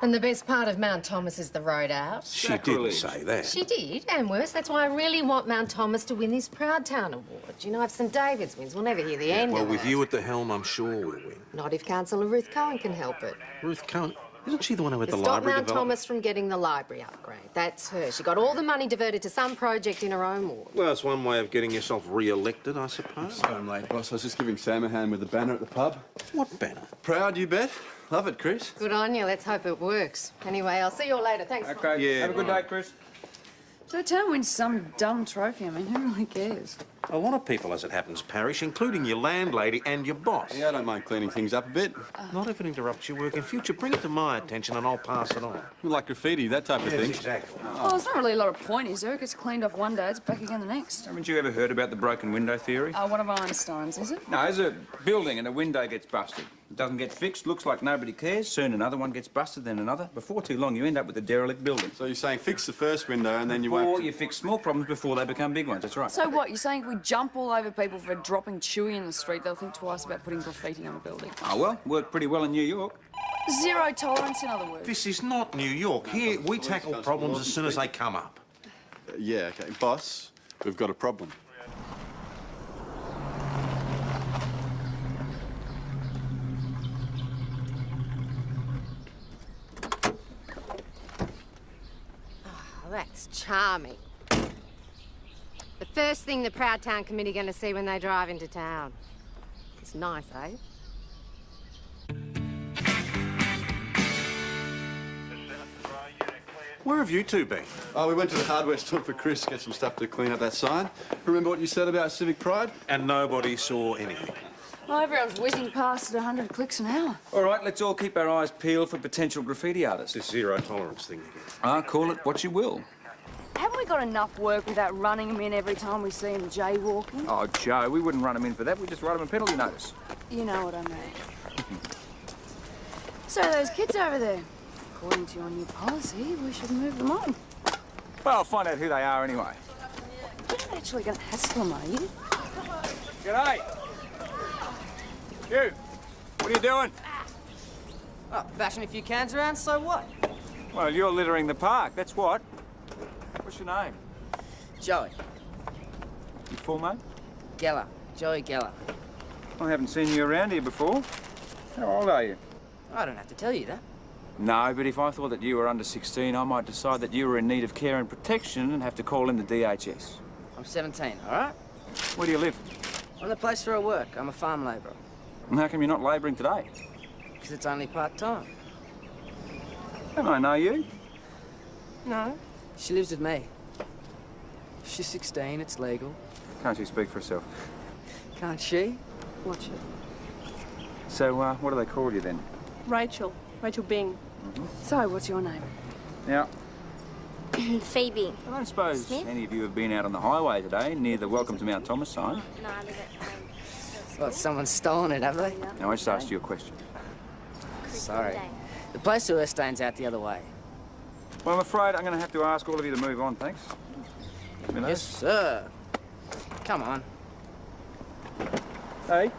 And the best part of Mount Thomas is the road out. She didn't say that. She did, and worse. That's why I really want Mount Thomas to win this Proud Town Award. You know, if St David's wins, we'll never hear the end Well, of with it. you at the helm, I'm sure we'll win. Not if Councillor Ruth Cohen can help it. Ruth Cohen? Isn't she the one who had the Stop library Mount development? Thomas from getting the library upgrade. That's her. She got all the money diverted to some project in her own ward. Well, it's one way of getting yourself re-elected, I suppose. So I'm late, boss. I was just giving Sam a hand with the banner at the pub. What banner? Proud, you bet. Love it, Chris. Good on you. Let's hope it works. Anyway, I'll see you all later. Thanks. Okay, Yeah, have a good day, Chris. So the town wins some dumb trophy. I mean, who really cares? A lot of people, as it happens, Parish, including your landlady and your boss. Yeah, I don't mind cleaning things up a bit. Not if it interrupts your work in future. Bring it to my attention and I'll pass it on. Like graffiti, that type of thing. Exactly. Well, there's not really a lot of point, is there? It gets cleaned off one day, it's back again the next. Haven't you ever heard about the broken window theory? One of Einstein's, is it? No, there's a building and a window gets busted. It doesn't get fixed, looks like nobody cares. Soon another one gets busted, then another. Before too long, you end up with a derelict building. So you're saying fix the first window and then you Or won't... you fix small problems before they become big ones, that's right. So what, you're saying if we jump all over people for dropping Chewy in the street, they'll think twice about putting graffiti on a building? Oh, well, worked pretty well in New York. Zero tolerance, in other words. This is not New York. Here, we tackle problems as soon as they come up. Yeah, OK. Boss, we've got a problem. Oh, that's charming. The first thing the Proud Town Committee going to see when they drive into town. It's nice, eh? Where have you two been? Oh, we went to the hardware store for Chris to get some stuff to clean up that sign. Remember what you said about civic pride? And nobody saw anything. Oh, everyone's whizzing past at 100 clicks an hour. All right, let's all keep our eyes peeled for potential graffiti artists. This zero tolerance thing again. Call it what you will. Haven't we got enough work without running them in every time we see them jaywalking? Oh, Joe, we wouldn't run them in for that. We'd just write them a penalty notice. You know what I mean. So those kids over there, according to your new policy, we should move them on. Well, I'll find out who they are anyway. You're not actually going to hassle them, are you? G'day. You, what are you doing? Oh, bashing a few cans around, so what? Well, you're littering the park, that's what. What's your name? Joey. Your full name? Geller. Joey Geller. I haven't seen you around here before. How old are you? I don't have to tell you that. No, but if I thought that you were under 16, I might decide that you were in need of care and protection and have to call in the DHS. I'm 17, all right? Where do you live? I'm the place where I work. I'm a farm labourer. And how come you're not labouring today? Because it's only part-time. Don't I know you? No. She lives with me. She's 16, it's legal. Can't she speak for herself? Can't she? Watch it. So, what do they call you then? Rachel Bing. So, what's your name? Now, Phoebe. I don't suppose Smith? any of you have been out on the highway today near the Welcome to Mount Thomas sign. No, I live at What, someone's stolen it, have they? Now, I just asked you a question. Sorry. The place to her stands out the other way. Well, I'm afraid I'm going to have to ask all of you to move on, thanks. Yes, sir. Come on. Hey.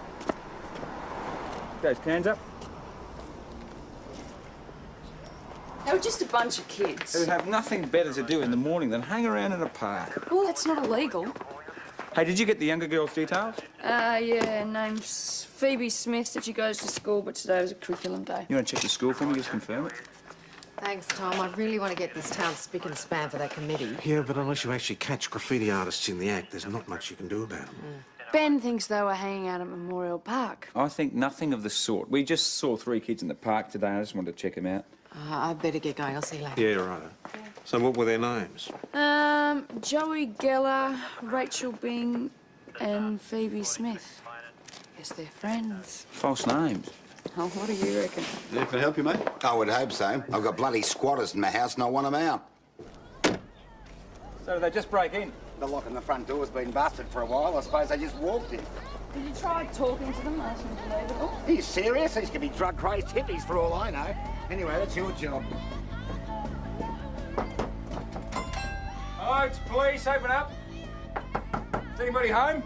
Those cans up. They were just a bunch of kids. Who have nothing better to do in the morning than hang around in a park. Well, that's not illegal. Hey, did you get the younger girl's details? Yeah, name's Phoebe Smith. Said she goes to school, but today was a curriculum day. You want to check the school for me, just confirm it? Thanks, Tom. I really want to get this town spick and span for that committee. Yeah, but unless you actually catch graffiti artists in the act, there's not much you can do about them. Ben thinks they were hanging out at Memorial Park. I think nothing of the sort. We just saw 3 kids in the park today. I just wanted to check them out. I'd better get going. I'll see you later. Yeah, right. So what were their names? Joey Geller, Rachel Bing, and Phoebe Smith. Guess they're friends. False names. Oh, what do you reckon? Yeah, can I help you, mate? I would hope so. I've got bloody squatters in my house and I want them out. So did they just break in? The lock on the front door's been busted for a while. I suppose they just walked in. Did you try talking to them, asking them to leave it all? He's serious? These could be drug-crazed hippies for all I know. Anyway, that's your job. Oh, it's police. Open up. Is anybody home?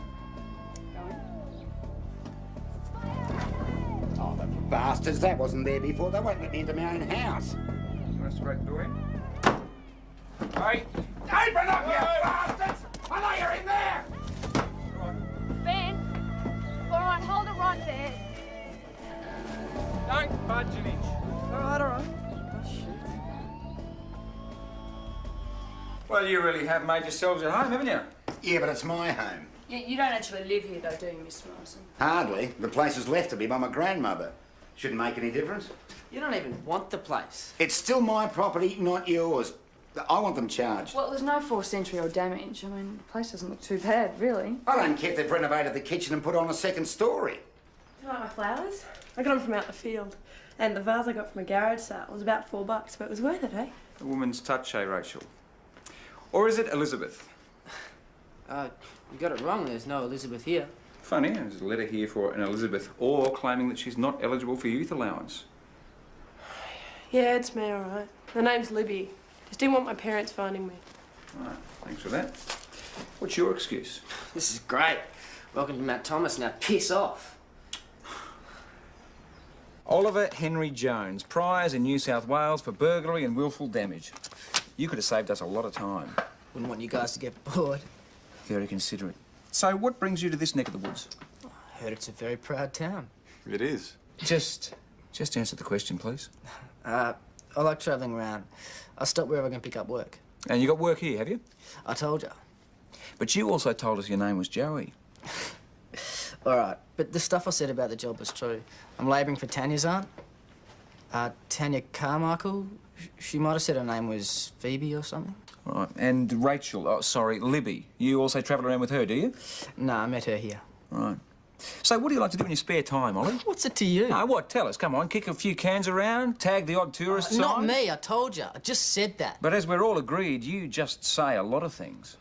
Oh, the bastards. That wasn't there before. They won't let me into my own house. let's break the door in. Hey! Open up, you bastards! I know you're in there! Ben! All right, hold it right there. Don't budge an inch. All right. Oh, shit. Well, you really have made yourselves at home, haven't you? Yeah, but it's my home. You don't actually live here, though, do you, Mr. Morrison? Hardly. The place is left to me by my grandmother. Shouldn't make any difference. You don't even want the place. It's still my property, not yours. I want them charged. Well, there's no forced entry or damage. I mean, the place doesn't look too bad, really. I don't care if they've renovated the kitchen and put on a second story. You like my flowers? I got them from out the field. And the vase I got from a garage sale was about $4, but it was worth it, eh? A woman's touch, eh, Rachel? Or is it Elizabeth? You got it wrong. There's no Elizabeth here. Funny, there's a letter here for an Elizabeth Orr claiming that she's not eligible for youth allowance. Yeah, it's me, all right. The name's Libby. Just didn't want my parents finding me. All right, thanks for that. What's your excuse? This is great. Welcome to Matt Thomas. Now piss off. Oliver Henry Jones, priors in New South Wales for burglary and willful damage. You could have saved us a lot of time. Wouldn't want you guys to get bored. Very considerate. So what brings you to this neck of the woods? I heard it's a very proud town. It is. Just answer the question, please. I like travelling around. I stop wherever I can pick up work. And you got work here, have you? I told you. But you also told us your name was Joey. All right, but the stuff I said about the job was true. I'm labouring for Tanya's aunt. Tanya Carmichael. She might have said her name was Phoebe or something. All right. And Rachel, oh, sorry, Libby. You also travel around with her, do you? No, I met her here. Right. So what do you like to do in your spare time, Ollie? What's it to you? No, what? Tell us. Come on, kick a few cans around, tag the odd tourist sign. Not me, I told you. I just said that. But as we're all agreed, you just say a lot of things.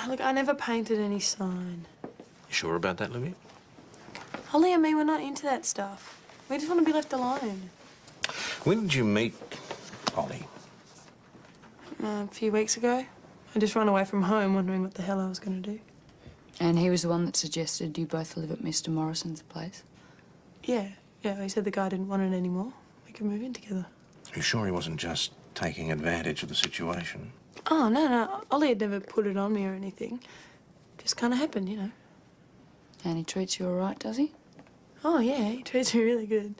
Look, I never painted any sign. You sure about that, Libby? Holly and me, we're not into that stuff. We just want to be left alone. When did you meet Ollie? A few weeks ago. I just ran away from home wondering what the hell I was going to do. And he was the one that suggested you both live at Mr. Morrison's place? Yeah, he said the guy didn't want it anymore. We could move in together. You sure he wasn't just taking advantage of the situation? Oh, no. Ollie had never put it on me or anything. Just kind of happened, you know. And he treats you all right, does he? Oh, yeah, he treats me really good.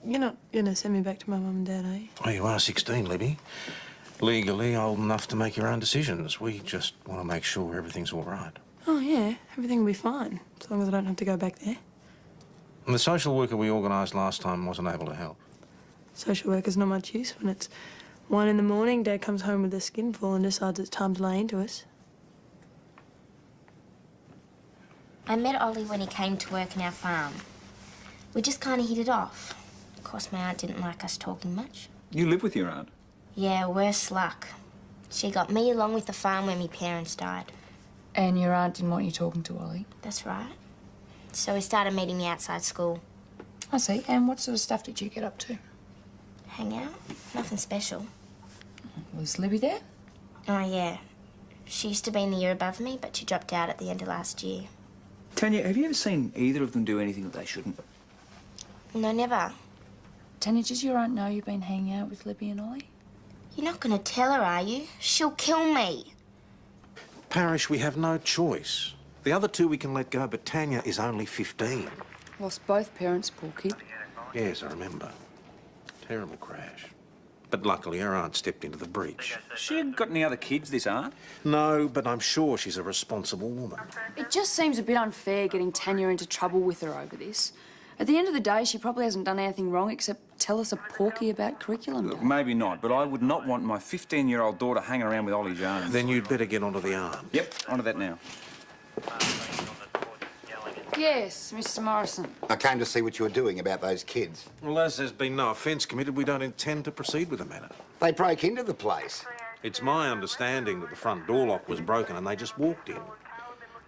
You're not going to send me back to my mum and dad, are you? Well, you are 16, Libby. Legally old enough to make your own decisions. We just want to make sure everything's all right. Oh, yeah, everything will be fine, as long as I don't have to go back there. And the social worker we organised last time wasn't able to help. Social worker's not much use when it's 1 in the morning, Dad comes home with a skinful and decides it's time to lay into us. I met Ollie when he came to work in our farm. We just kind of hit it off. Of course, my aunt didn't like us talking much. You live with your aunt? Yeah, worse luck. She got me along with the farm when my parents died. And your aunt didn't want you talking to Ollie? That's right. So we started meeting me outside school. I see. And what sort of stuff did you get up to? Hang out. Nothing special. Was Libby there? Oh, yeah. She used to be in the year above me, but she dropped out at the end of last year. Tanya, have you ever seen either of them do anything that they shouldn't? No, never. Tanya, does your aunt know you've been hanging out with Libby and Ollie? You're not going to tell her, are you? She'll kill me. Parish, we have no choice. The other two we can let go, but Tanya is only 15. Lost both parents, poor kid. Yes, I remember. Terrible crash. But luckily, her aunt stepped into the breach. She ain't got any other kids, this aunt? No, but I'm sure she's a responsible woman. It just seems a bit unfair getting Tanya into trouble with her over this. At the end of the day, she probably hasn't done anything wrong except tell us a porky about curriculum. Look, maybe not, but I would not want my 15-year-old daughter hanging around with Ollie Jones. Then you'd better get onto the aunt. Yep, onto that now. Yes, Mr. Morrison. I came to see what you were doing about those kids. Well, as there's been no offence committed, we don't intend to proceed with the matter. They broke into the place. It's my understanding that the front door lock was broken and they just walked in.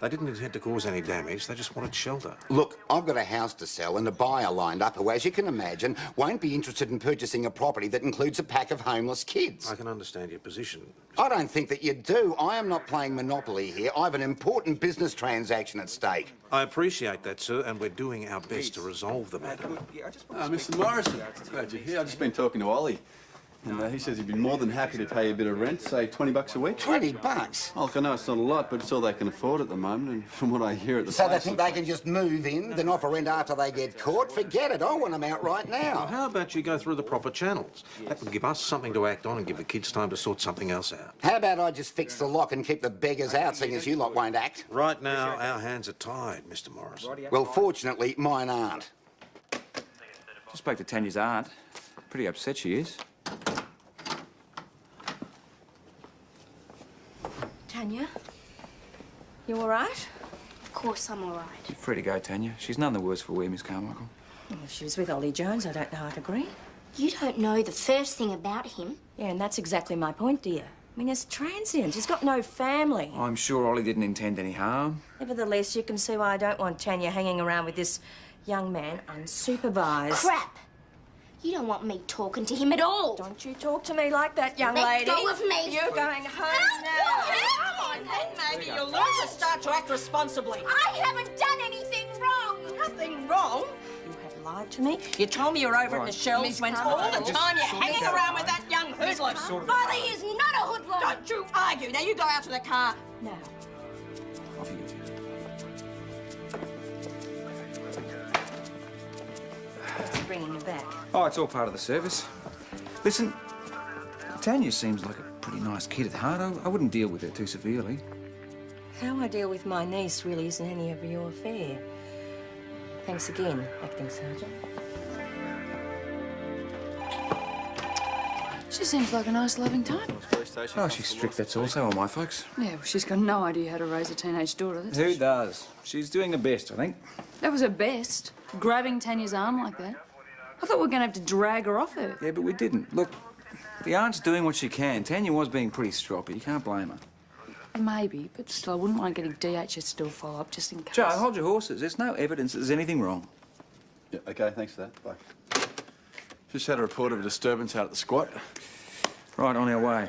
They didn't intend to cause any damage, they just wanted shelter. Look, I've got a house to sell and a buyer lined up who, as you can imagine, won't be interested in purchasing a property that includes a pack of homeless kids. I can understand your position. I don't think that you do. I am not playing Monopoly here. I have an important business transaction at stake. I appreciate that, sir, and we're doing our best to resolve the matter. Mr. Morrison, glad you're here. I've just been talking to Ollie. And he says he'd be more than happy to pay you a bit of rent, say $20 a week. $20? Oh, look, I know it's not a lot, but it's all they can afford at the moment, and from what I hear at the So place... they think they can just move in, then offer rent after they get caught? Forget it, I want them out right Well, now. how about you go through the proper channels? That would give us something to act on and give the kids time to sort something else out. How about I just fix the lock and keep the beggars out, seeing as you lot won't act? Right now, our hands are tied, Mr. Morrison. Well, fortunately, mine aren't. Just spoke to Tanya's aunt. Pretty upset she is. Tanya, you all right? Of course I'm all right. You're free to go, Tanya. She's none the worse for wear, Miss Carmichael. Well, if she was with Ollie Jones, I don't know I'd agree. You don't know the first thing about him. Yeah, and that's exactly my point, dear. I mean, it's transient. He's got no family. I'm sure Ollie didn't intend any harm. Nevertheless, you can see why I don't want Tanya hanging around with this young man unsupervised. Crap! You don't want me talking to him at all. Don't you talk to me like that, young Let lady. go of me. You're going home now. Come on, then maybe you'll learn to start to act responsibly. I haven't done anything wrong. Nothing wrong. You have lied to me. You told me you're over at the Shells when all the time you're hanging around with that young hoodlum. Ollie is not a hoodlum. Don't you argue. Now you go out to the car. Now. Off you go. What's bringing you back? Oh, it's all part of the service. Listen, Tanya seems like a pretty nice kid at heart. I wouldn't deal with her too severely. How I deal with my niece really isn't any of your affair. Thanks again, Acting Sergeant. She seems like a nice, loving type. Oh, she's strict, that's all. So are my folks. Yeah, well, she's got no idea how to raise a teenage daughter. That's Who does? She's doing her best, I think. That was her best, grabbing Tanya's arm like that. I thought we were going to have to drag her off her. Yeah, but we didn't. Look, the aunt's doing what she can. Tanya was being pretty stroppy. You can't blame her. Maybe, but still, I wouldn't mind getting DHS to do a follow-up just in case. Joe, hold your horses. There's no evidence that there's anything wrong. Yeah, OK, thanks for that. Bye. Just had a report of a disturbance out at the squat. Right, on our way.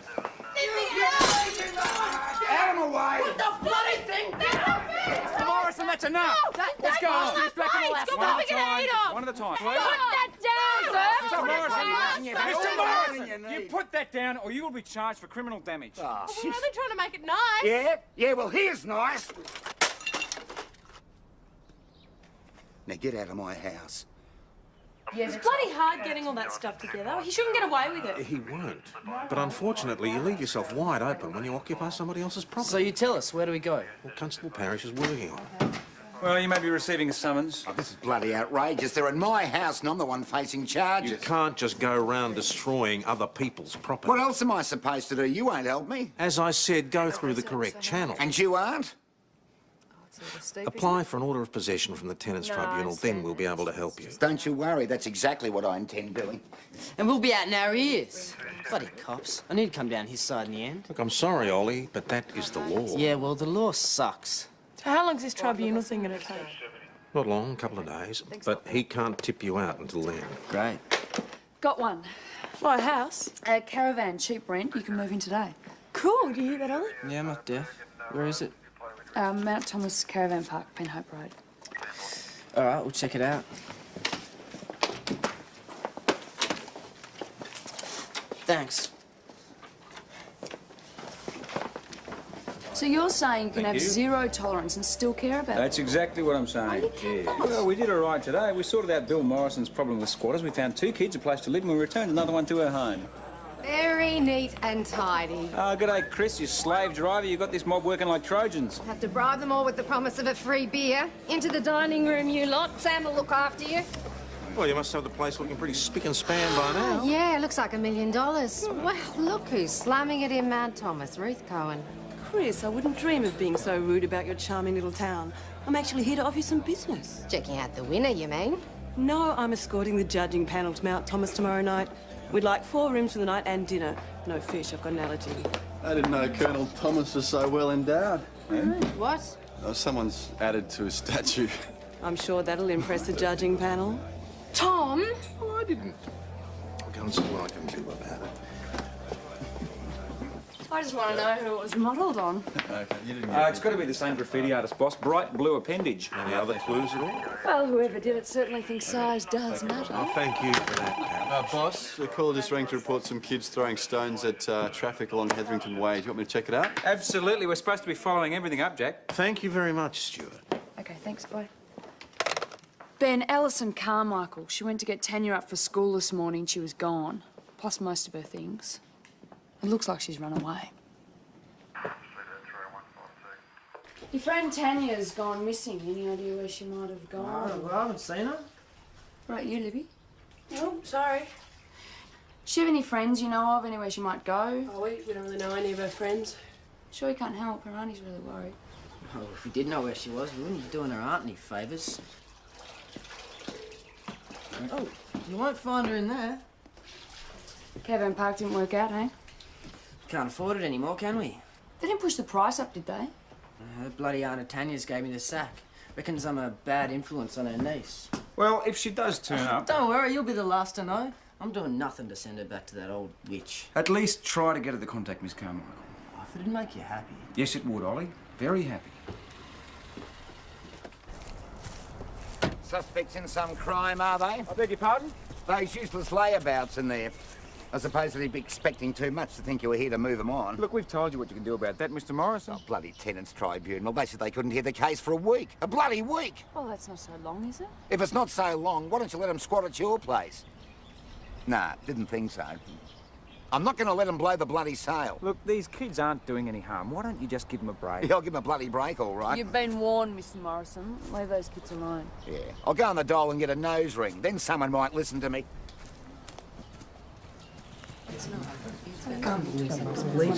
Out of my way! What the bloody thing? Mr. Morrison, that's enough! Let's go on. One at a time, please. Mr. Morrison, Mr. Morrison, you put that down or you will be charged for criminal damage. We're only trying to make it nice. Yeah, well, here's nice. Now get out of my house. Yeah, it's bloody hard getting all that stuff together. He shouldn't get away with it. He won't. But unfortunately, you leave yourself wide open when you occupy somebody else's property. So you tell us, where do we go? Well, Constable Parrish is working on it. Well, you may be receiving a summons. Oh, this is bloody outrageous. They're in my house and I'm the one facing charges. You can't just go around destroying other people's property. What else am I supposed to do? You won't help me. As I said, go through the correct channel. And you aren't? Apply for an order of possession from the Tenants' Tribunal, then we'll be able to help you. Don't you worry, that's exactly what I intend doing. And we'll be out in our ears. Bloody cops. I need to come down his side in the end. Look, I'm sorry, Ollie, but that is the law. Yeah, well, the law sucks. So how long's this tribunal thing going to take? Not long, a couple of days. But he can't tip you out until then. Great. Got one. Why, a house? A caravan, cheap rent. You can move in today. Cool. Do you hear that, Ollie? Yeah, I'm not deaf. Where is it? Mount Thomas Caravan Park, Penhope Road. All right, we'll check it out. Thanks. So you're saying you can have zero tolerance and still care about it? That's exactly what I'm saying. Well, we did all right today. We sorted out Bill Morrison's problem with squatters. We found 2 kids a place to live and we returned another one to her home. Very neat and tidy. Oh, g'day, Chris, you slave driver. You got this mob working like Trojans. Have to bribe them all with the promise of a free beer. Into the dining room, you lot. Sam will look after you. Well, you must have the place looking pretty spick and span by now. Yeah, looks like $1 million. Well, look who's slamming it in Mount Thomas, Ruth Cohen. Chris, I wouldn't dream of being so rude about your charming little town. I'm actually here to offer you some business. Checking out the winner, you mean? No, I'm escorting the judging panel to Mount Thomas tomorrow night. We'd like 4 rooms for the night and dinner. No fish, I've got an allergy. I didn't know Colonel Thomas was so well endowed. What? Someone's added to his statue. I'm sure that'll impress the judging panel. Tom? Oh, I didn't. I'll go and see what I can do about it. I just want to know who it was modelled on. Okay, you didn't It's got to be the same graffiti artist, boss. Bright blue appendage. Any other clues at all? Well, whoever did it certainly thinks size does matter. Oh, thank you for that, Carol. Boss, the caller just rang to report some kids throwing stones at traffic along Hetherington Way. Do you want me to check it out? Absolutely. We're supposed to be following everything up, Jack. Thank you very much, Stuart. Okay, thanks, bye. Ben, Alison Carmichael. She went to get Tanya up for school this morning. She was gone, plus most of her things. It looks like she's run away. Your friend Tanya's gone missing. Any idea where she might have gone? Well, I haven't seen her. Right, you, Libby? Oh, sorry. Does she have any friends you know of? Anywhere she might go? Oh, we don't really know any of her friends. Sure you can't help. Her auntie's really worried. Oh, if we did know where she was, we wouldn't be doing her aunt any favours. Oh, you won't find her in there. Caravan park didn't work out, eh? Can't afford it anymore, can we? They didn't push the price up, did they? Her bloody Aunt Tanya's gave me the sack. Reckons I'm a bad influence on her niece. Well, if she does turn up... Don't worry, you'll be the last to know. I'm doing nothing to send her back to that old witch. At least try to get her to contact Miss Carmichael. Oh, if it'd make you happy. Yes, it would, Ollie. Very happy. Suspects in some crime, are they? I beg your pardon? Those useless layabouts in there. I suppose they'd be expecting too much to think you were here to move them on. Look, we've told you what you can do about that, Mr. Morrison. Oh, bloody tenants' tribunal. They said they couldn't hear the case for a week. A bloody week! Well, that's not so long, is it? If it's not so long, why don't you let them squat at your place? Nah, didn't think so. I'm not going to let them blow the bloody sale. Look, these kids aren't doing any harm. Why don't you just give them a break? Yeah, I'll give them a bloody break, all right. You've been warned, Mr. Morrison. Leave those kids alone. Yeah, I'll go on the dole and get a nose ring. Then someone might listen to me. It's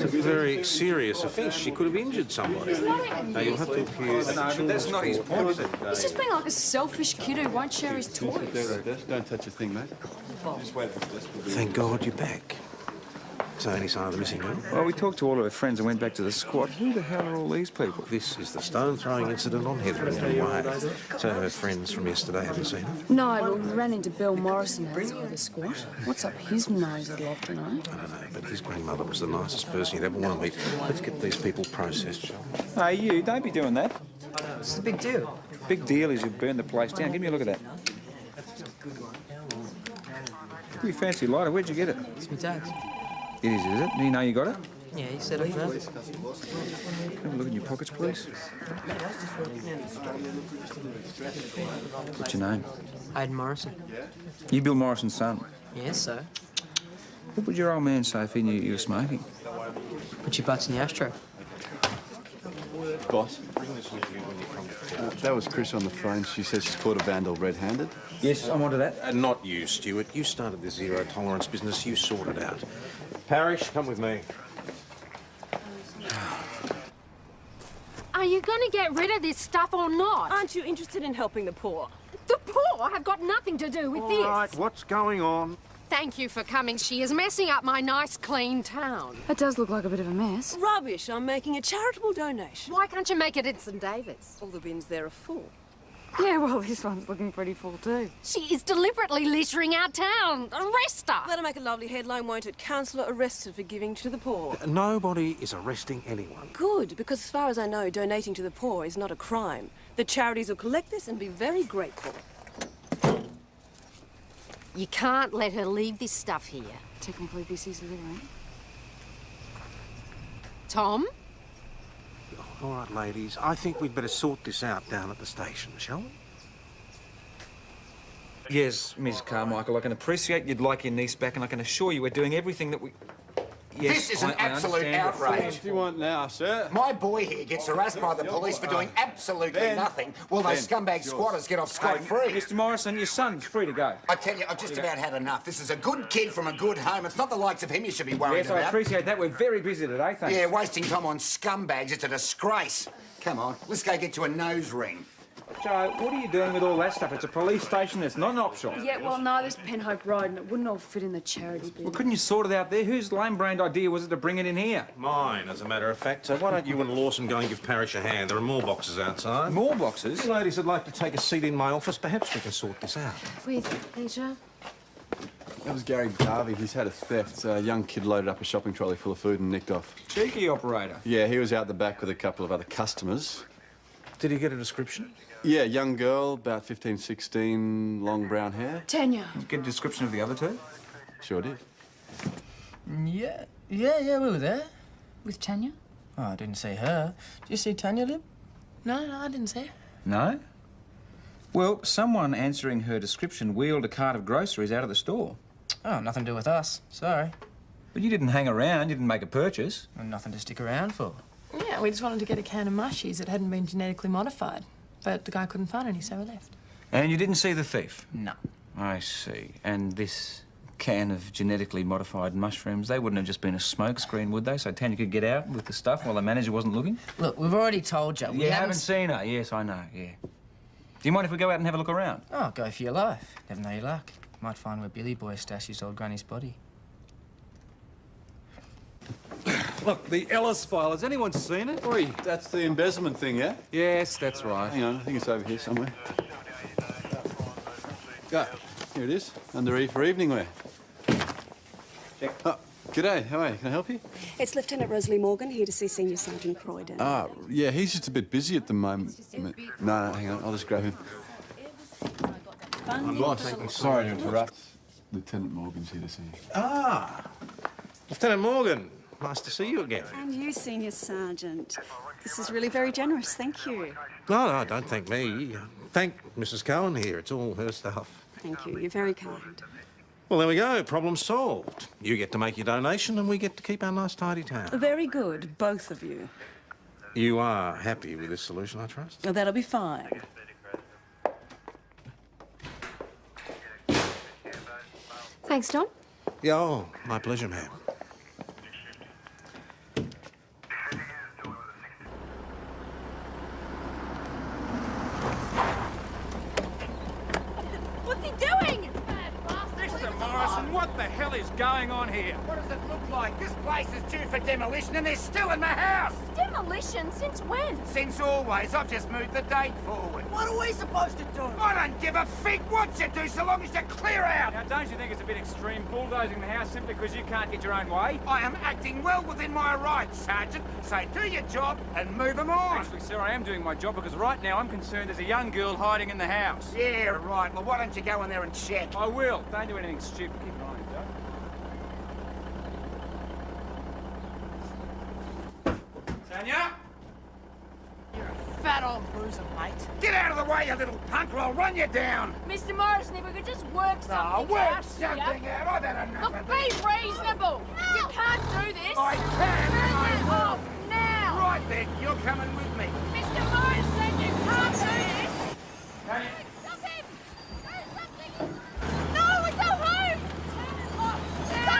a very serious offence. She could have injured somebody. Now, you'll have to appear... No, but that's not his point, is it? He's just being like a selfish kid who won't share his toys. Don't touch a thing, mate. Thank God you're back. So, any sign of the missing girl? Well, we talked to all of her friends and went back to the squat. Who the hell are all these people? This is the stone-throwing incident on Hetherington Way. So her friends from yesterday haven't seen her? No, but we ran into Bill Morrison outside the squat. What's up his nose, I'd love to know. I don't know, but his grandmother was the nicest person you'd ever want to meet. Let's get these people processed, shall we? Hey, you, don't be doing that. It's a big deal. Big deal is you've burned the place down. Give me a look at that. Pretty fancy lighter. Where'd you get it? It's my dad's. It is it? Do you know you got it? Yeah, he said it first. Have a look in your pockets, please. What's your name? Hayden Morrison. You Bill Morrison's son? Yes, sir. What would your old man say if he knew you were smoking? Put your butts in the ashtray. Boss, that was Chris on the phone. She says she's caught a vandal red-handed. Yes, I'm onto that. Not you, Stuart. You started the zero-tolerance business. You sort it out. Parrish, come with me. Are you going to get rid of this stuff or not? Aren't you interested in helping the poor? The poor have got nothing to do with this. All right, what's going on? Thank you for coming. She is messing up my nice, clean town. That does look like a bit of a mess. Rubbish. I'm making a charitable donation. Why can't you make it at St David's? All the bins there are full. Yeah, well, this one's looking pretty full too. She is deliberately littering our town. Arrest her! That'll make a lovely headline, won't it? Councillor arrested for giving to the poor. Nobody is arresting anyone. Good, because as far as I know, donating to the poor is not a crime. The charities will collect this and be very grateful. You can't let her leave this stuff here. Technically, this is littering. Tom? All right, ladies, I think we'd better sort this out down at the station, shall we? Yes, Miss Carmichael, I can appreciate you'd like your niece back, and I can assure you we're doing everything that we... Yes, This is an I absolute understand. outrage. What do you want now, sir? My boy here gets harassed by the police for doing absolutely nothing, while those scumbag squatters get off scot-free. Mr. Morrison, your son's free to go. I tell you, I've just about had enough. This is a good kid from a good home. It's not the likes of him you should be worried Yes, I about. appreciate that. We're very busy today, thanks. Yeah, wasting time on scumbags. It's a disgrace. Come on, let's go get you a nose ring. Joe, what are you doing with all that stuff? It's a police station, it's not an op shop. Yeah, well, no, there's Penhope Road, and it wouldn't all fit in the charity bin. Well, couldn't you sort it out there? Whose lame-brained idea was it to bring it in here? Mine, as a matter of fact. So why don't you and Lawson go and give Parrish a hand? There are more boxes outside. More boxes? You ladies would like to take a seat in my office. Perhaps we can sort this out. With pleasure. That was Gary Garvey. He's had a theft. A young kid loaded up a shopping trolley full of food and nicked off. Cheeky operator. Yeah, he was out the back with a couple of other customers. Did he get a description? Yeah, young girl, about 15, 16, long brown hair. Tanya. Did you get a description of the other two? Sure did. Yeah, we were there. With Tanya? Oh, I didn't see her. Did you see Tanya, Lib? No, I didn't see her. No? Well, someone answering her description wheeled a cart of groceries out of the store. Oh, nothing to do with us. Sorry. But you didn't hang around, you didn't make a purchase. And nothing to stick around for. Yeah, we just wanted to get a can of mushies that hadn't been genetically modified. But the guy couldn't find any, so we left. And you didn't see the thief? No. I see. And this can of genetically modified mushrooms, they wouldn't have just been a smokescreen, would they? So Tanya could get out with the stuff while the manager wasn't looking? Look, we've already told you. You haven't seen her? Yes, I know, yeah. Do you mind if we go out and have a look around? Oh, go for your life. Never know your luck. Might find where Billy Boy stashed his old granny's body. Look, the Ellis file. Has anyone seen it? Oi, that's the embezzlement thing, yeah? Yes, that's right. Hang on, I think it's over here somewhere. Go. Here it is. Under E for evening wear. Check. Oh, g'day. How are you? Can I help you? It's Lieutenant Rosalie Morgan here to see Senior Sergeant Croydon. Ah, yeah, he's just a bit busy at the moment. No, hang on. I'll just grab him. I'm sorry to interrupt. Lieutenant Morgan's here to see you. Ah, Lieutenant Morgan. Nice to see you again. And you, Senior Sergeant. This is really very generous. Thank you. No, don't thank me. Thank Mrs. Cohen here. It's all her stuff. Thank you. You're very kind. Well, there we go. Problem solved. You get to make your donation and we get to keep our nice, tidy town. Very good, both of you. You are happy with this solution, I trust? Oh, that'll be fine. Thanks, Don. Yeah, oh, my pleasure, ma'am. What's he doing? Mr. Morrison, what the hell is going on here? What does it look like? This place is due for demolition and they're still in my house! Demolition? Since when? Since always. I've just moved the date forward. What are we supposed to do? I don't give a fig what you do so long as you clear out! Now, don't you think it's a bit extreme bulldozing the house simply because you can't get your own way? I am acting well within my rights, Sergeant. So do your job and move them on. Actually, sir, I am doing my job because right now I'm concerned there's a young girl hiding in the house. Yeah, right. Well, why don't you go in there and check? I will. Don't do anything stupid. Keep an eye on it, Doug. Tanya? You're a fat old bruiser, mate. Get out of the way, you little punk, or I'll run you down. Mr. Morrison, if we could just work something Work out. something out. I've had enough Look, of be this. reasonable. You can't do this. I can. Turn that off now. Right then, you're coming with me. Mr. Morrison, you can't do this. Tanya? Stop him. Do something. No, it's our home. Turn it off. Stop it.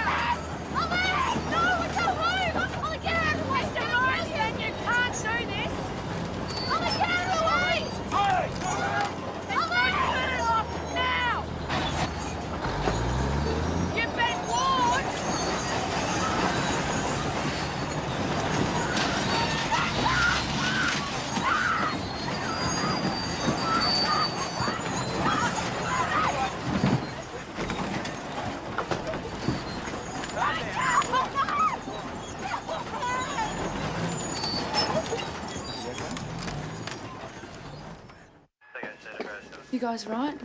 Ollie. No, it's our home. Ollie, get out of the way. Mr. Morrison, you can't do this. Ollie, get out of the way. Ollie, turn it off now. You've been warned. You guys right?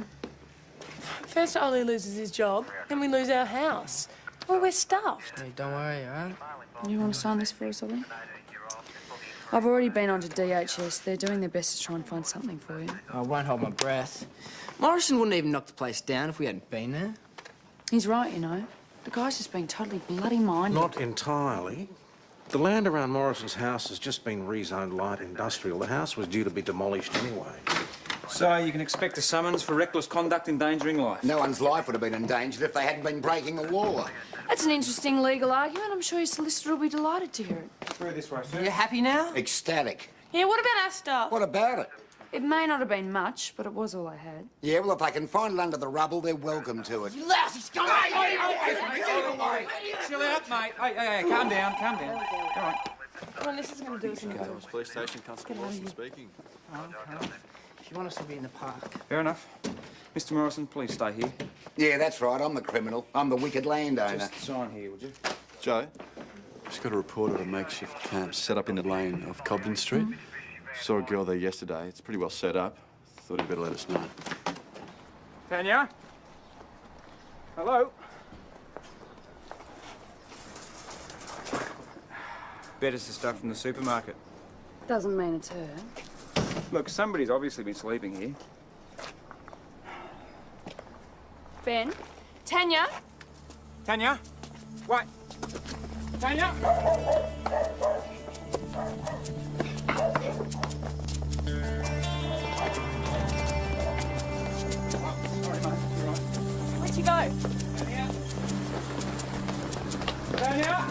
First Ollie loses his job, then we lose our house. Well, we're stuffed. Hey, don't worry, all right? You want to sign this for us, Ollie? I've already been on to DHS. They're doing their best to try and find something for you. I won't hold my breath. Morrison wouldn't even knock the place down if we hadn't been there. He's right, you know. The guy's just been totally bloody minded. Not entirely. The land around Morrison's house has just been rezoned light industrial. The house was due to be demolished anyway. So you can expect a summons for reckless conduct endangering life? No one's life would have been endangered if they hadn't been breaking the law. That's an interesting legal argument. I'm sure your solicitor will be delighted to hear it. Through this way, sir. You happy now? Ecstatic. Yeah, what about our stuff? What about it? It may not have been much, but it was all I had. Yeah, well, if they can find it under the rubble, they're welcome to it. You lousy scum! Chill out, mate. Hey, calm down, calm down. All right. Come on, this is going to do us any good. Police station, Constable Wilson speaking. If you want us to be in the park. Fair enough. Mr. Morrison, please stay here. Yeah, that's right. I'm the criminal. I'm the wicked landowner. Just sign here, would you? Joe, just got a report of a makeshift camp set up in the lane of Cobden Street. Saw a girl there yesterday. It's pretty well set up. Thought he'd better let us know. Tanya? Hello? Bet it's the stuff from the supermarket. Doesn't mean it's her. Look, somebody's obviously been sleeping here. Ben? Tanya? Tanya? Wait. Tanya? Where'd she go? Tanya?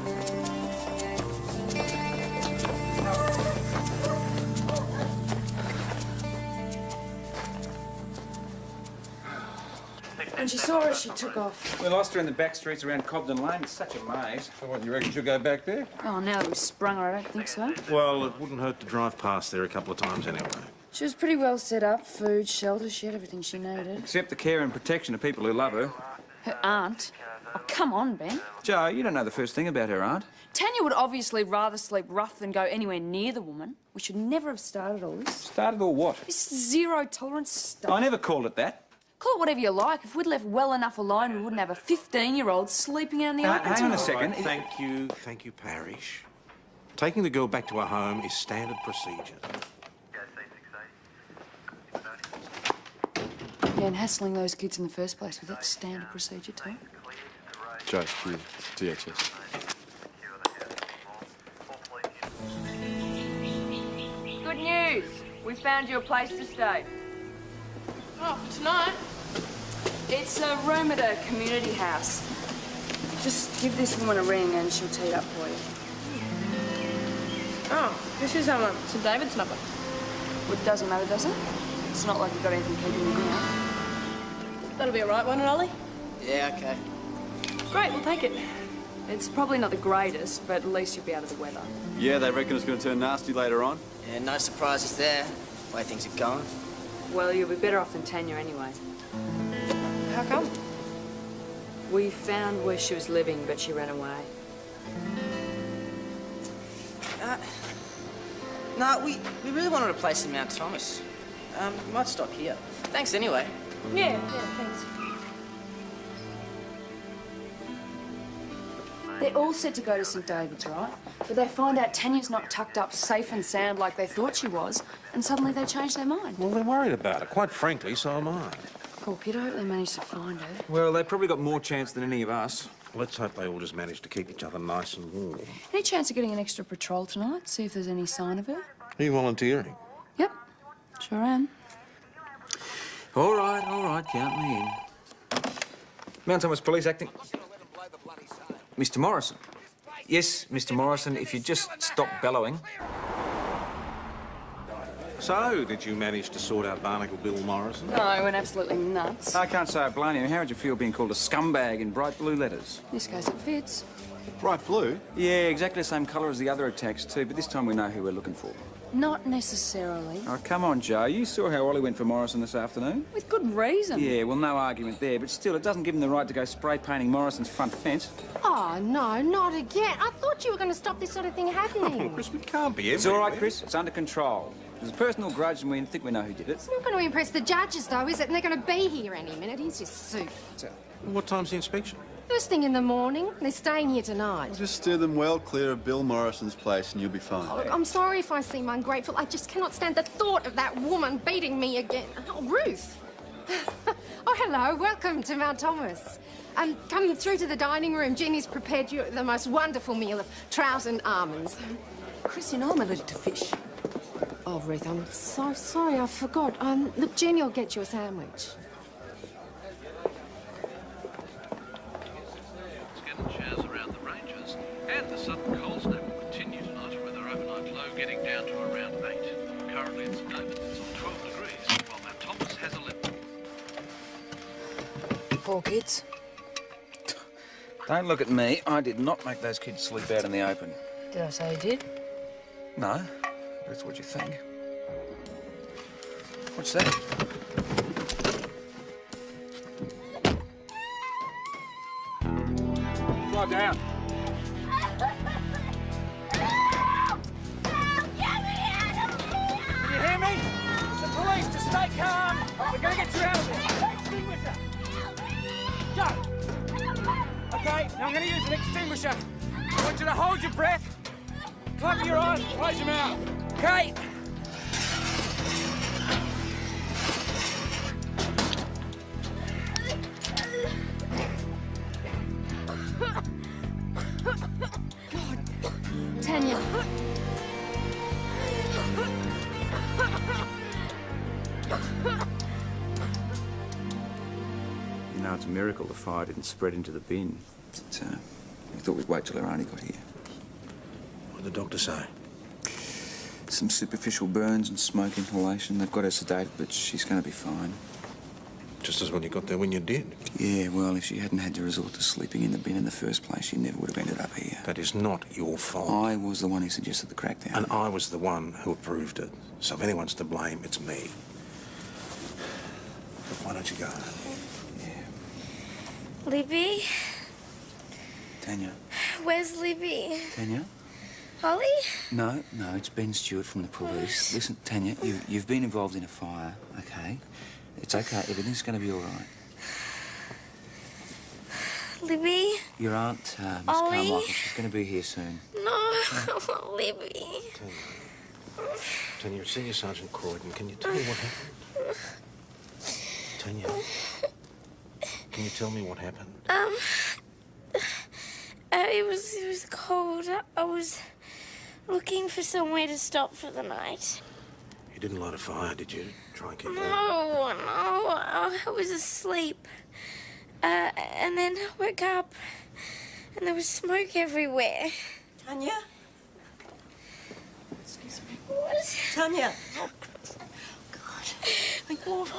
When she saw her, she took off. We lost her in the back streets around Cobden Lane. It's such a maze. So what, you reckon she'll go back there? Oh, now that we've sprung her, I don't think so. Well, it wouldn't hurt to drive past there a couple of times anyway. She was pretty well set up. Food, shelter, she had everything she needed. Except the care and protection of people who love her. Her aunt? Oh, come on, Ben. Joe, you don't know the first thing about her aunt. Tanya would obviously rather sleep rough than go anywhere near the woman. We should never have started all this. Started all what? This zero-tolerance stuff. I never called it that. Call it whatever you like. If we'd left well enough alone, we wouldn't have a 15-year-old sleeping out in the open. Hang on a second. Thank you, Parish. Taking the girl back to her home is standard procedure. Yeah, and hassling those kids in the first place, was that standard procedure too? Joe, here, DHS. Good news. We found you a place to stay. Oh, for tonight? It's a room at a community house. Just give this woman a ring and she'll tee it up for you. Oh, this is St David's number. Well, it doesn't matter, does it? It's not like you've got anything keeping you here. That'll be all right, won't it, Ollie? Yeah, okay. Great, we'll take it. It's probably not the greatest, but at least you'll be out of the weather. Yeah, they reckon it's going to turn nasty later on. Yeah, no surprises there. The way things are going. Well, you'll be better off than Tanya anyway. How come? We found where she was living, but she ran away. No, we really wanted a place in Mount Thomas. We might stop here. Thanks anyway. Yeah, thanks. They're all set to go to St David's, right? But they find out Tanya's not tucked up safe and sound like they thought she was, and suddenly they change their mind. Well, they're worried about it. Quite frankly, so am I. Poor kid, I hope they manage to find her. Well, they've probably got more chance than any of us. Let's hope they all just manage to keep each other nice and warm. Any chance of getting an extra patrol tonight? See if there's any sign of her? Are you volunteering? Yep, sure am. All right, count me in. Mount Thomas Police acting. Mr. Morrison. Yes, Mr. Morrison, if you just stop bellowing. So, did you manage to sort out Barnacle Bill Morrison? No, I went absolutely nuts. I can't say I blame you. How would you feel being called a scumbag in bright blue letters? In this case, it fits. Bright blue? Yeah, exactly the same colour as the other attacks too, but this time we know who we're looking for. Not necessarily. Oh, come on, Joe. You saw how Ollie went for Morrison this afternoon? With good reason. Yeah, well, no argument there, but still, it doesn't give him the right to go spray painting Morrison's front fence. Oh, no, not again. I thought you were going to stop this sort of thing happening. Chris, we can't be It's all right, Chris. It's under control. There's a personal grudge and we think we know who did it. It's not going to impress the judges, though, is it? And they're going to be here any minute. He's just soup. What time's the inspection? First thing in the morning. They're staying here tonight. Just steer them well clear of Bill Morrison's place and you'll be fine. Look, I'm sorry if I seem ungrateful. I just cannot stand the thought of that woman beating me again. Oh, Ruth. Oh, hello. Welcome to Mount Thomas. Come through to the dining room. Jeannie's prepared you the most wonderful meal of trout and almonds. Chris, you know I'm allergic to fish. Oh, Ruth, I'm so sorry. I forgot. Look, Jeannie will get you a sandwich. Shares around the ranges, and the sudden cold snap will continue tonight with our overnight low getting down to around 8. Currently in St David's it's on 12 degrees, while Mount Thomas has 11. Poor kids. Don't look at me. I did not make those kids sleep out in the open. Did I say you did? No, that's what you think. What's that? lie down. Can you hear me? The police, just stay calm. We're going to get you out of there. Extinguisher. Go. Okay, now I'm going to use an extinguisher. I want you to hold your breath, cover your eyes, close your mouth. Okay? Tanya. You know, it's a miracle the fire didn't spread into the bin. We thought we'd wait till our auntie got here. What did the doctor say? Some superficial burns and smoke inhalation. They've got her sedated, but she's going to be fine. Just as well you got there when you did. Yeah, well, if she hadn't had to resort to sleeping in the bin in the first place, she never would have ended up here. That is not your fault. I was the one who suggested the crackdown. And I was the one who approved it. So if anyone's to blame, it's me. But why don't you go? Libby? Tanya? Where's Libby? Tanya? Holly? No, it's Ben Stewart from the police. Listen, Tanya, you've been involved in a fire, okay? It's okay. Everything's going to be all right. Libby? Your aunt, Miss Ollie? Carmichael, she's going to be here soon. No, Libby. Tanya, Senior Sergeant Croydon, can you tell me what happened? Tanya, can you tell me what happened? It was cold. I was looking for somewhere to stop for the night. You didn't light a fire, did you? Try and keep warm. No, I was asleep. And then I woke up and there was smoke everywhere. Tanya? Excuse me. What? Tanya! Oh, God. My God.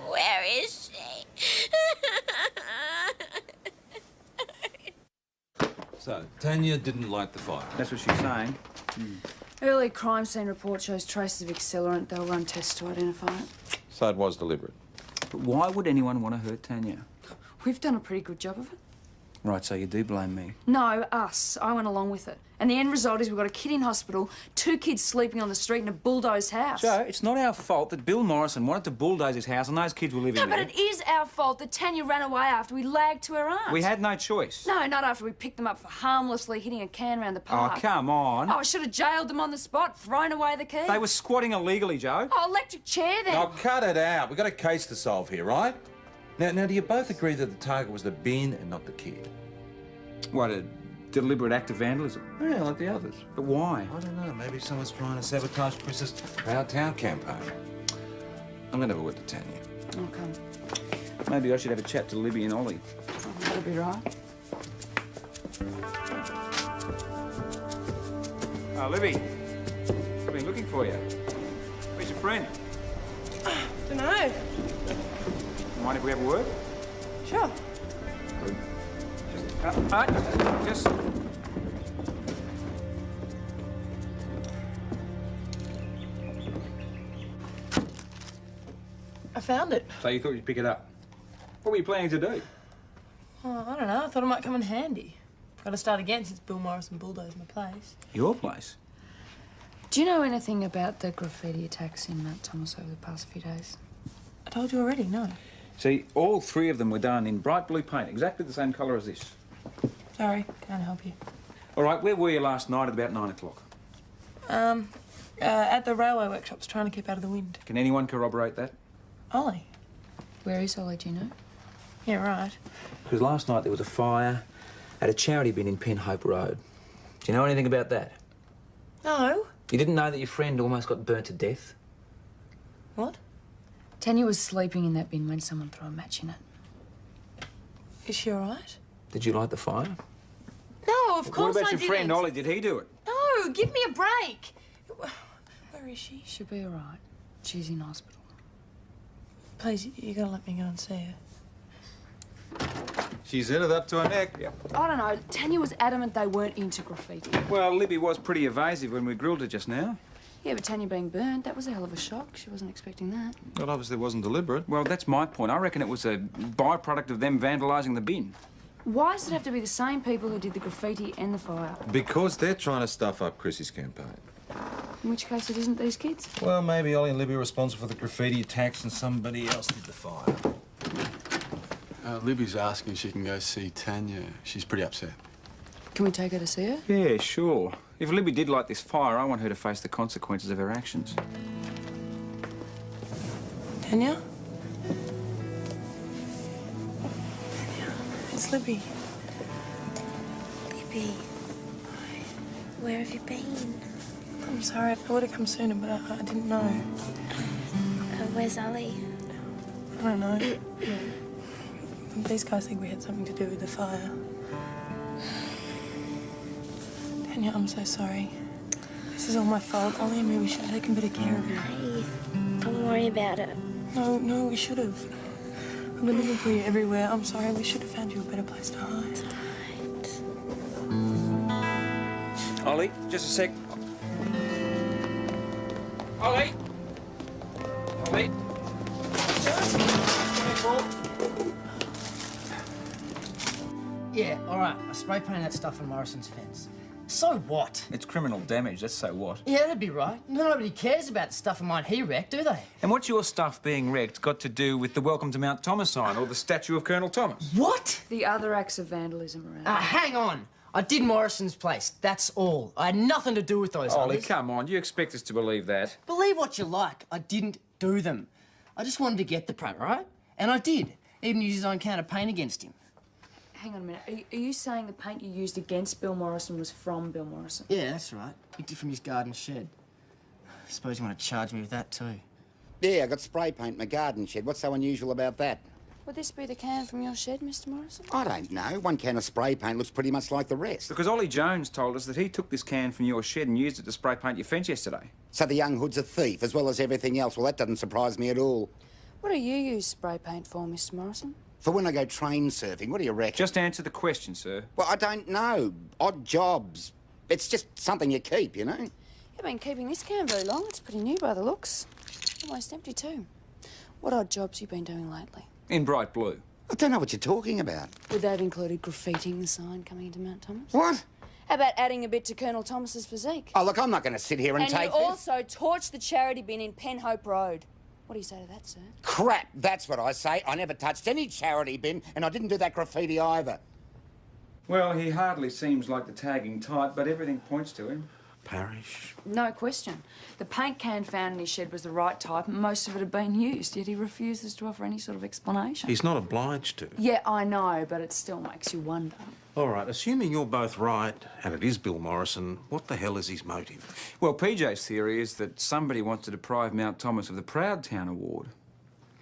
Where is she? So, Tanya didn't light the fire. That's what she's saying. Early crime scene report shows traces of accelerant. They'll run tests to identify it. So it was deliberate. But why would anyone want to hurt Tanya? We've done a pretty good job of it. Right, so you do blame me? No, us. I went along with it. And the end result is we've got a kid in hospital, 2 kids sleeping on the street in a bulldozed house. Joe, it's not our fault that Bill Morrison wanted to bulldoze his house and those kids were living No, there. but it is our fault that Tanya ran away after we lagged to her aunt. We had no choice. No, not after we picked them up for harmlessly hitting a can around the park. Oh, come on. Oh, I should have jailed them on the spot, thrown away the key. They were squatting illegally, Joe. Oh, electric chair then. Now, cut it out. We've got a case to solve here, right? Now, do you both agree that the target was the bin and not the kid? What, a deliberate act of vandalism? Yeah, like the others. But why? I don't know. Maybe someone's trying to sabotage Chris's Proud Town campaign. I'm going to have a word to Tanya. Okay. Maybe I should have a chat to Libby and Ollie. Oh, that'll be right. Libby. I've been looking for you. Where's your friend? Dunno. Mind if we have a word? Sure. Just... I found it. So you thought you'd pick it up? What were you planning to do? Oh, I don't know. I thought it might come in handy. Got to start again since Bill Morrison bulldozed my place. Your place? Do you know anything about the graffiti attacks in Mount Thomas over the past few days? I told you already, no. See, all 3 of them were done in bright blue paint, exactly the same colour as this. Sorry, can't help you. All right, where were you last night at about 9 o'clock? At the railway workshops, trying to keep out of the wind. Can anyone corroborate that? Ollie. Where is Ollie, do you know? Yeah, right. Because last night there was a fire at a charity bin in Penhope Road. Do you know anything about that? No. You didn't know that your friend almost got burnt to death? What? Tanya was sleeping in that bin when someone threw a match in it. Is she all right? Did you light the fire? No, of course What about I your didn't. friend Ollie? Did he do it? No, give me a break. Where is she? She'll be all right. She's in hospital. Please, you gotta let me go and see her. She's in it up to her neck. Yeah. I don't know. Tanya was adamant they weren't into graffiti. Well, Libby was pretty evasive when we grilled her just now. Yeah, but Tanya being burnt, that was a hell of a shock. She wasn't expecting that. Well, obviously it wasn't deliberate. Well, that's my point. I reckon it was a byproduct of them vandalising the bin. Why does it have to be the same people who did the graffiti and the fire? Because they're trying to stuff up Chrissy's campaign. In which case it isn't these kids. Well, maybe Ollie and Libby are responsible for the graffiti attacks and somebody else did the fire. Libby's asking if she can go see Tanya. She's pretty upset. Can we take her to see her? Yeah, sure. If Libby did light this fire, I want her to face the consequences of her actions. Tanya? Tanya, it's Libby. Libby, where have you been? I'm sorry. I would have come sooner, but I didn't know. Where's Ollie? I don't know. These guys think we had something to do with the fire. Tanya, I'm so sorry. This is all my fault. Ollie and me, we should have taken better care of you. Hey, don't worry about it. No, we should have. I've been looking for you everywhere. I'm sorry. We should have found you a better place to hide. Ollie, just a sec. Ollie! Ollie! Yeah, all right. I spray painted that stuff on Morrison's fence. So what? It's criminal damage, that's so what. Yeah, that'd be right. Nobody cares about the stuff of mine he wrecked, do they? And what's your stuff being wrecked got to do with the Welcome to Mount Thomas sign or the statue of Colonel Thomas? What? The other acts of vandalism around. Hang on. I did Morrison's place, that's all. I had nothing to do with those Ollie, others. come on, you expect us to believe that? Believe what you like, I didn't do them. I just wanted to get the prank, right? And I did. Even used his own can of paint against him. Hang on a minute. Are you saying the paint you used against Bill Morrison was from Bill Morrison? Yeah, that's right. Picked it from his garden shed. Suppose you want to charge me with that too. Yeah, I got spray paint in my garden shed. What's so unusual about that? Would this be the can from your shed, Mr. Morrison? I don't know. One can of spray paint looks pretty much like the rest. Because Ollie Jones told us that he took this can from your shed and used it to spray paint your fence yesterday. So the young hood's a thief, as well as everything else. Well, that doesn't surprise me at all. What do you use spray paint for, Mr. Morrison? For when I go train surfing, what do you reckon? Just answer the question, sir. Well, I don't know. Odd jobs. It's just something you keep, you know? You've been keeping this can very long. It's pretty new by the looks. Almost empty too. What odd jobs you been doing lately? In bright blue. I don't know what you're talking about. Would that have included graffitiing the sign coming into Mount Thomas? What? How about adding a bit to Colonel Thomas's physique? Oh, look, I'm not going to sit here and take you this. also torched the charity bin in Penhope Road. What do you say to that, sir? Crap, that's what I say. I never touched any charity bin, and I didn't do that graffiti either. Well, he hardly seems like the tagging type, but everything points to him. Parish? No question. The paint can found in his shed was the right type, and most of it had been used, yet he refuses to offer any sort of explanation. He's not obliged to. Yeah, I know, but it still makes you wonder. All right, assuming you're both right, and it is Bill Morrison, what the hell is his motive? Well, PJ's theory is that somebody wants to deprive Mount Thomas of the Proud Town Award.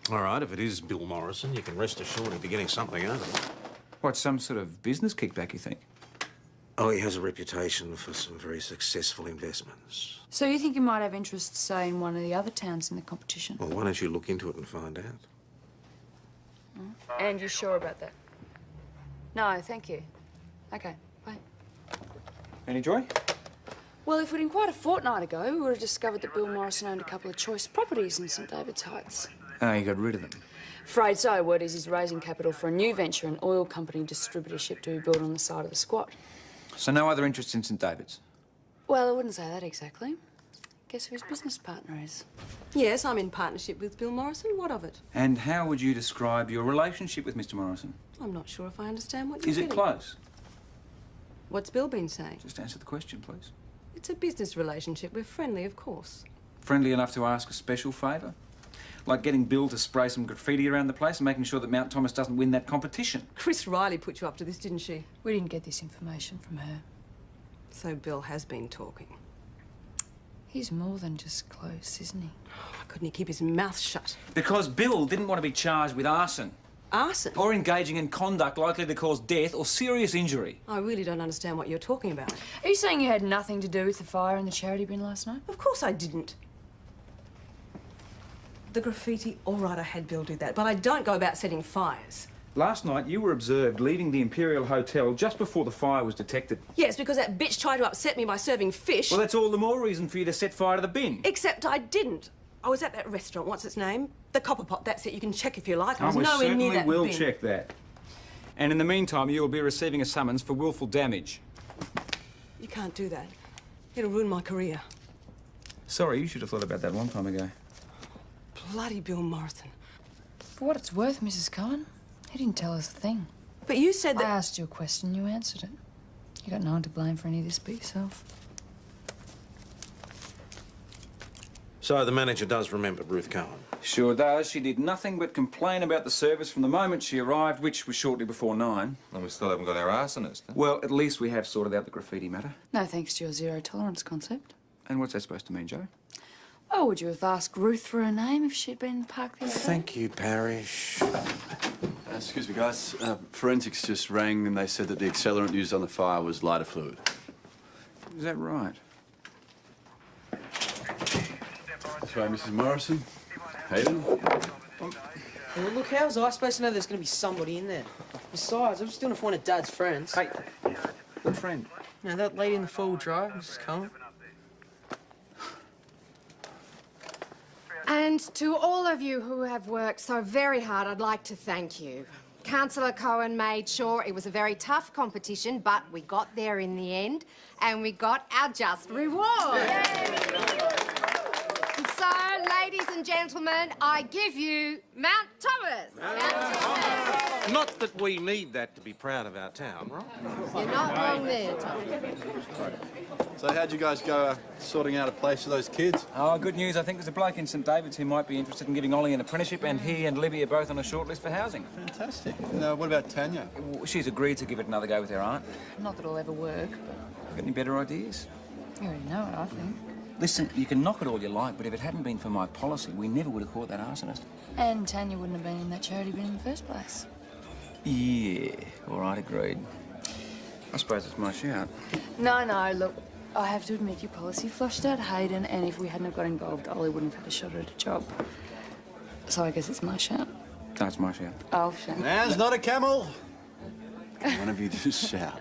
All right, if it is Bill Morrison, you can rest assured he'll be getting something out of it. What, some sort of business kickback, you think? Oh, he has a reputation for some very successful investments. So you think he might have interest, say, in one of the other towns in the competition? Well, why don't you look into it and find out? And you're sure about that? No, thank you. OK, bye. Any joy? Well, if we'd inquired a fortnight ago, we would have discovered that Bill Morrison owned a couple of choice properties in St David's Heights. Oh, you got rid of them. Afraid so. Word is he's raising capital for a new venture, an oil company distributorship to be built on the side of the squat. So no other interest in St David's? Well, I wouldn't say that exactly. Guess who his business partner is? Yes, I'm in partnership with Bill Morrison. What of it? And how would you describe your relationship with Mr Morrison? I'm not sure if I understand what you're Is it getting. close? What's Bill been saying? Just answer the question, please. It's a business relationship. We're friendly, of course. Friendly enough to ask a special favour? Like getting Bill to spray some graffiti around the place and making sure that Mount Thomas doesn't win that competition? Chris Riley put you up to this, didn't she? We didn't get this information from her. So Bill has been talking. He's more than just close, isn't he? Why couldn't he keep his mouth shut? Because Bill didn't want to be charged with arson. Arson? Or engaging in conduct likely to cause death or serious injury. I really don't understand what you're talking about. Are you saying you had nothing to do with the fire in the charity bin last night? Of course I didn't. The graffiti, all right, I had Bill do that, but I don't go about setting fires. Last night, you were observed leaving the Imperial Hotel just before the fire was detected. Yes, because that bitch tried to upset me by serving fish. Well, that's all the more reason for you to set fire to the bin. Except I didn't. I was at that restaurant, what's its name? The Copper Pot, that's it. You can check if you like. I was nowhere near that bin. We certainly will check that. And in the meantime, you will be receiving a summons for willful damage. You can't do that. It'll ruin my career. Sorry, you should have thought about that a long time ago. Bloody Bill Morrison. For what it's worth, Mrs. Cohen, he didn't tell us a thing. But you said that... I asked you a question, you answered it. You got no one to blame for any of this but yourself. So the manager does remember Ruth Cohen? Sure does. She did nothing but complain about the service from the moment she arrived, which was shortly before 9. And we still haven't got our arsonist. Huh? Well, at least we have sorted out the graffiti matter. No thanks to your zero-tolerance concept. And what's that supposed to mean, Joe? Oh, would you have asked Ruth for her name if she'd been in the park the other day? Thank you, Parrish. Excuse me, guys. Forensics just rang and they said that the accelerant used on the fire was lighter fluid. Is that right? That's right, Mrs. Morrison. Hayden. Well, look, how was I supposed to know there's going to be somebody in there? Besides, I was just doing it for one of Dad's friends. Hey, what friend? You know, that lady in the four-wheel drive, Mrs. Cohen. And to all of you who have worked so very hard, I'd like to thank you. Councillor Cohen made sure it was a very tough competition, but we got there in the end, and we got our just reward. And so, ladies and gentlemen, I give you Mount Thomas. Not that we need that to be proud of our town, right? You're not wrong there, Tom. So how'd you guys go sorting out a place for those kids? Oh, good news. I think there's a bloke in St David's who might be interested in giving Ollie an apprenticeship, and he and Libby are both on a shortlist for housing. Fantastic. And, what about Tanya? She's agreed to give it another go with her aunt. Not that it'll ever work. Got any better ideas? You already know it, I think. Listen, you can knock it all you like, but if it hadn't been for my policy, we never would have caught that arsonist. And Tanya wouldn't have been in that charity bin in the first place. Yeah, all right, agreed. I suppose it's my shout. No, look, I have to admit your policy flushed out Hayden, and if we hadn't have got involved, Ollie wouldn't have had a shot at a job. So I guess it's my shout. No, it's my shout. I'll shout. Man's not a camel. One of you just shout.